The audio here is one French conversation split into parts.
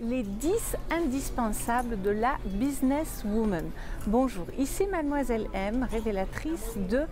Les 10 indispensables de la businesswoman. Bonjour, ici Mademoiselle M, révélatrice de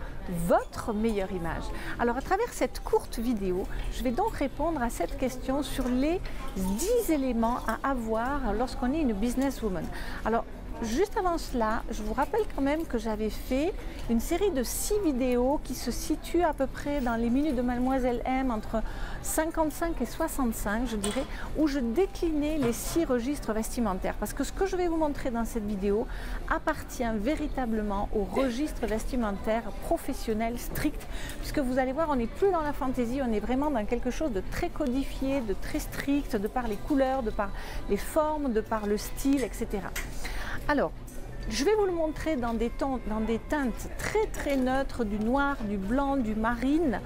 votre meilleure image. Alors à travers cette courte vidéo, je vais donc répondre à cette question sur les 10 éléments à avoir lorsqu'on est une businesswoman. Alors juste avant cela, je vous rappelle quand même que j'avais fait une série de 6 vidéos qui se situent à peu près dans les minutes de Mademoiselle M, entre 55 et 65, je dirais, où je déclinais les 6 registres vestimentaires. Parce que ce que je vais vous montrer dans cette vidéo appartient véritablement au registre vestimentaire professionnel strict, puisque vous allez voir, on n'est plus dans la fantaisie, on est vraiment dans quelque chose de très codifié, de très strict, de par les couleurs, de par les formes, de par le style, etc. Alors, je vais vous le montrer dans des teintes très neutres, du noir, du blanc, du marine.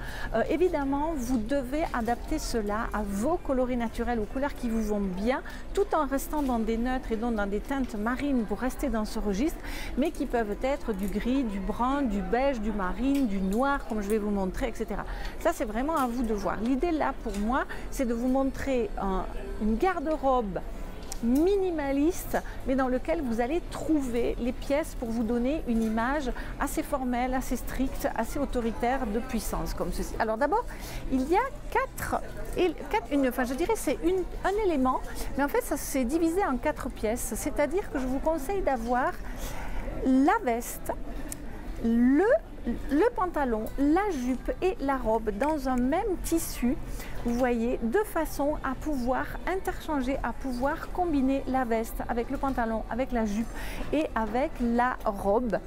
Évidemment, vous devez adapter cela à vos coloris naturels, aux couleurs qui vous vont bien, tout en restant dans des neutres et donc dans des teintes marines pour rester dans ce registre, mais qui peuvent être du gris, du brun, du beige, du marine, du noir, comme je vais vous montrer, etc. Ça, c'est vraiment à vous de voir. L'idée là, pour moi, c'est de vous montrer une garde-robe minimaliste, mais dans lequel vous allez trouver les pièces pour vous donner une image assez formelle, assez stricte, assez autoritaire de puissance comme ceci. Alors d'abord, il y a je dirais c'est un élément, mais en fait ça s'est divisé en 4 pièces, c'est-à-dire que je vous conseille d'avoir la veste, le pantalon, la jupe et la robe dans un même tissu, vous voyez, de façon à pouvoir interchanger, à pouvoir combiner la veste avec le pantalon, avec la jupe et avec la robe.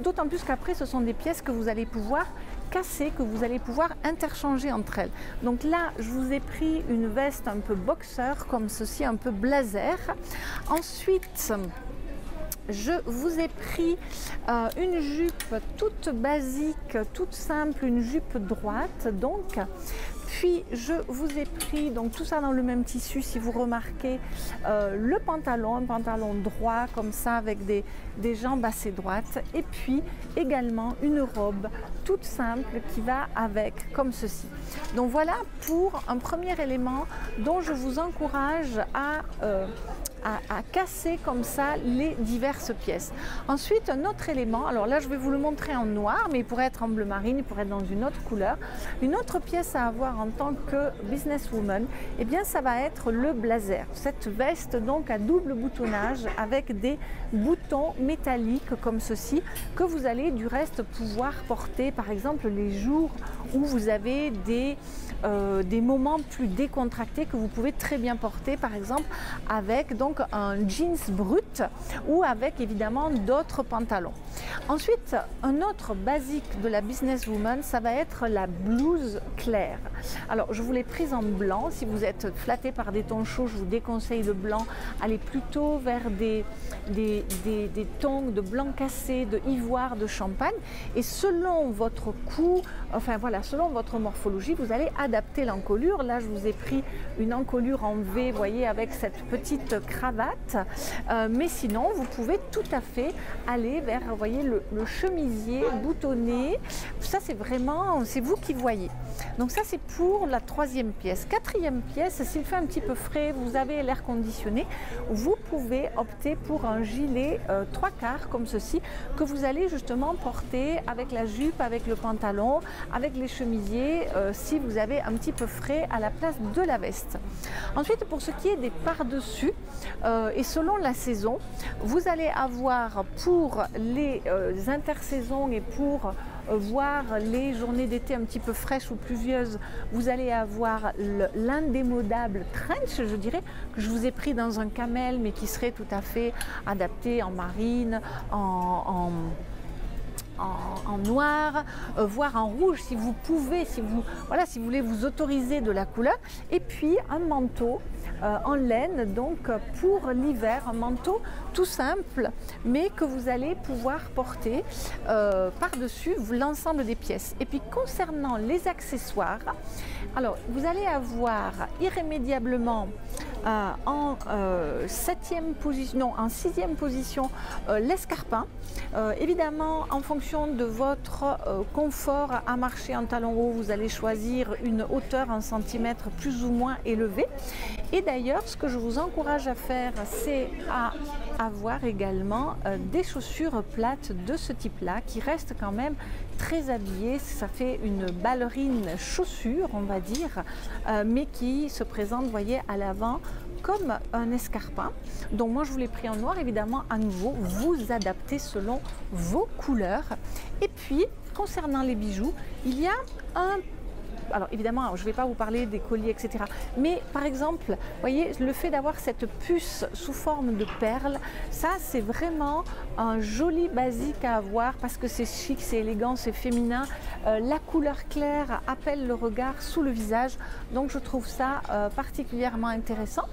D'autant plus qu'après, ce sont des pièces que vous allez pouvoir casser, que vous allez pouvoir interchanger entre elles. Donc là, je vous ai pris une veste un peu boxeur, comme ceci, un peu blazer. Ensuite, je vous ai pris une jupe toute basique, toute simple, une jupe droite donc. Puis je vous ai pris, donc tout ça dans le même tissu, si vous remarquez, le pantalon, un pantalon droit comme ça avec des jambes assez droites. Et puis également une robe toute simple qui va avec, comme ceci. Donc voilà pour un premier élément dont je vous encourage à casser comme ça les diverses pièces. Ensuite, un autre élément, alors là je vais vous le montrer en noir, mais il pourrait être en bleu marine, il pourrait être dans une autre couleur. Une autre pièce à avoir en tant que businesswoman, eh bien ça va être le blazer. Cette veste donc à double boutonnage avec des boutons métalliques comme ceci, que vous allez du reste pouvoir porter par exemple les jours où vous avez des moments plus décontractés, que vous pouvez très bien porter par exemple avec donc un jeans brut ou avec évidemment d'autres pantalons. Ensuite, un autre basique de la businesswoman, ça va être la blouse claire. Alors je vous l'ai prise en blanc. Si vous êtes flatté par des tons chauds, je vous déconseille le blanc. Allez plutôt vers des tons de blanc cassé, de ivoire, de champagne. Et selon votre cou, enfin voilà, selon votre morphologie, vous allez adapter l'encolure. Là, je vous ai pris une encolure en V, vous voyez, avec cette petite cravate. Mais sinon, vous pouvez tout à fait aller vers, vous voyez, le chemisier boutonné. Ça, c'est vraiment, c'est vous qui voyez. Donc ça, c'est pour la 3e pièce. 4e pièce, s'il fait un petit peu frais, vous avez l'air conditionné, vous pouvez opter pour un gilet 3/4 comme ceci, que vous allez justement porter avec la jupe, avec le pantalon, avec les chemisiers, si vous avez un petit peu frais à la place de la veste. Ensuite, pour ce qui est des par-dessus, et selon la saison, vous allez avoir pour les intersaisons et pour voir les journées d'été un petit peu fraîches ou pluvieuses, vous allez avoir l'indémodable trench, je dirais, que je vous ai pris dans un camel, mais qui serait tout à fait adapté en marine, en noir, voire en rouge si vous pouvez, si vous voulez vous autoriser de la couleur. Et puis un manteau en laine, donc pour l'hiver, un manteau tout simple, mais que vous allez pouvoir porter par-dessus l'ensemble des pièces. Et puis concernant les accessoires, alors vous allez avoir irrémédiablement en sixième position, l'escarpin. Évidemment, en fonction de votre confort à marcher en talons hauts, vous allez choisir une hauteur en centimètres plus ou moins élevée. Et d'ailleurs, ce que je vous encourage à faire, c'est à avoir également des chaussures plates de ce type-là, qui restent quand même très habillées. Ça fait une ballerine chaussure, on va dire, mais qui se présente, vous voyez, à l'avant comme un escarpin. Donc moi je vous l'ai pris en noir, évidemment à nouveau vous adaptez selon vos couleurs. Et puis concernant les bijoux, il y a un... Alors évidemment, je ne vais pas vous parler des colliers, etc. Mais par exemple, vous voyez, le fait d'avoir cette puce sous forme de perles, ça c'est vraiment un joli basique à avoir parce que c'est chic, c'est élégant, c'est féminin. La couleur claire appelle le regard sous le visage. Donc je trouve ça particulièrement intéressant.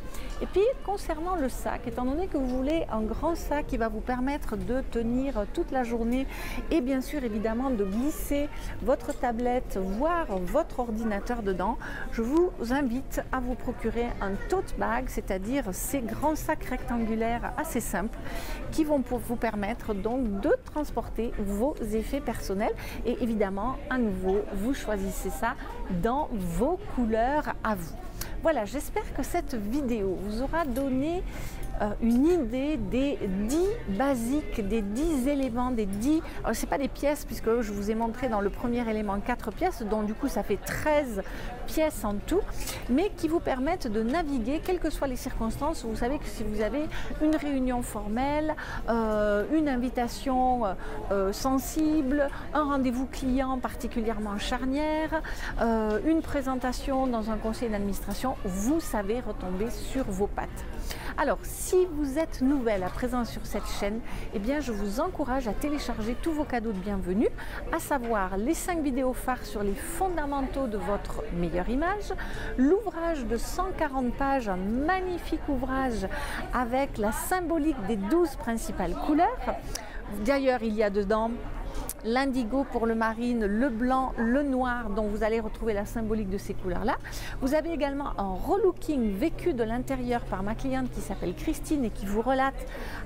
Et puis concernant le sac, étant donné que vous voulez un grand sac qui va vous permettre de tenir toute la journée et bien sûr évidemment de glisser votre tablette, voire votre ordinateur dedans, je vous invite à vous procurer un tote bag, c'est-à-dire ces grands sacs rectangulaires assez simples qui vont vous permettre donc de transporter vos effets personnels. Et évidemment, à nouveau, vous choisissez ça dans vos couleurs à vous. Voilà, j'espère que cette vidéo vous aura donné une idée des 10 basiques, des 10 éléments, des 10... Alors, ce n'est pas des pièces, puisque je vous ai montré dans le premier élément 4 pièces, donc du coup ça fait 13 pièces en tout, mais qui vous permettent de naviguer, quelles que soient les circonstances. Vous savez que si vous avez une réunion formelle, une invitation sensible, un rendez-vous client particulièrement charnière, une présentation dans un conseil d'administration, vous savez retomber sur vos pattes. Alors, si vous êtes nouvelle à présent sur cette chaîne, eh bien, je vous encourage à télécharger tous vos cadeaux de bienvenue, à savoir les 5 vidéos phares sur les fondamentaux de votre meilleure image, l'ouvrage de 140 pages, un magnifique ouvrage avec la symbolique des 12 principales couleurs. D'ailleurs, il y a dedans l'indigo pour le marine, le blanc, le noir, dont vous allez retrouver la symbolique de ces couleurs-là. Vous avez également un relooking vécu de l'intérieur par ma cliente qui s'appelle Christine et qui vous relate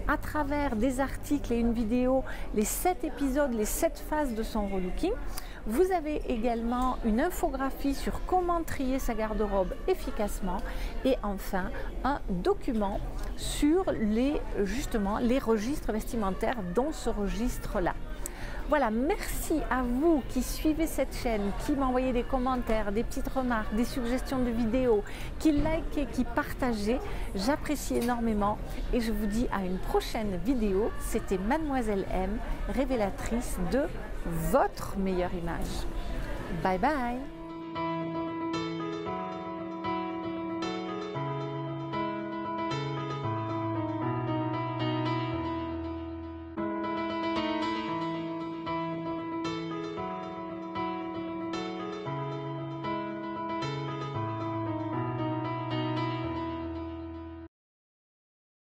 à travers des articles et une vidéo les 7 épisodes, les 7 phases de son relooking. Vous avez également une infographie sur comment trier sa garde-robe efficacement et enfin un document sur justement les registres vestimentaires, dont ce registre-là. Voilà, merci à vous qui suivez cette chaîne, qui m'envoyez des commentaires, des petites remarques, des suggestions de vidéos, qui likez, qui partagez. J'apprécie énormément et je vous dis à une prochaine vidéo. C'était Mademoiselle M, révélatrice de votre meilleure image. Bye bye!